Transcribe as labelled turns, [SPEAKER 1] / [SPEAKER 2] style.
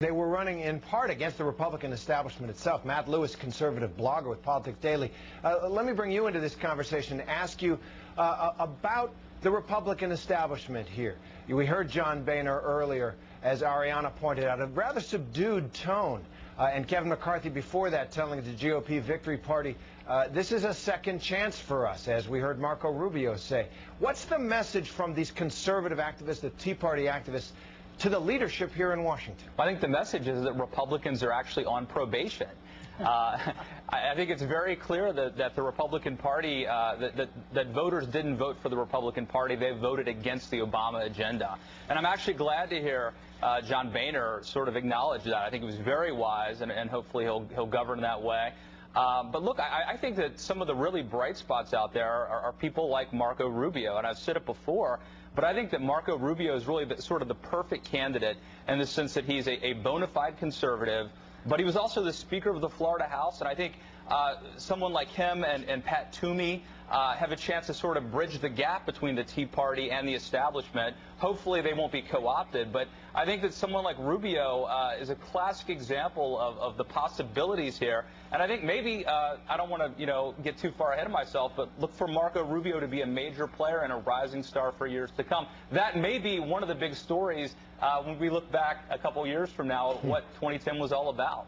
[SPEAKER 1] They were running in part against the Republican establishment itself. Matt Lewis, conservative blogger with Politics Daily. Let me bring you into this conversation and ask you about the Republican establishment here. We heard John Boehner earlier, as Ariana pointed out, a rather subdued tone. And Kevin McCarthy before that telling the GOP Victory Party, this is a second chance for us, as we heard Marco Rubio say. What's the message from these conservative activists, the Tea Party activists, to the leadership here in Washington?
[SPEAKER 2] I think the message is that Republicans are actually on probation. I think it's very clear that the Republican Party, that voters didn't vote for the Republican Party. They voted against the Obama agenda. And I'm actually glad to hear John Boehner sort of acknowledge that. I think it was very wise, and hopefully he'll govern that way. But look, I think that some of the really bright spots out there are people like Marco Rubio, and I've said it before, but I think that Marco Rubio is really sort of the perfect candidate in the sense that he's a bona fide conservative, but he was also the Speaker of the Florida House, and I think someone like him and Pat Toomey have a chance to sort of bridge the gap between the Tea Party and the establishment. Hopefully they won't be co-opted, but I think that someone like Rubio is a classic example of the possibilities here. And I think maybe, I don't want to get too far ahead of myself, but look for Marco Rubio to be a major player and a rising star for years to come. That may be one of the big stories when we look back a couple years from now at what 2010 was all about.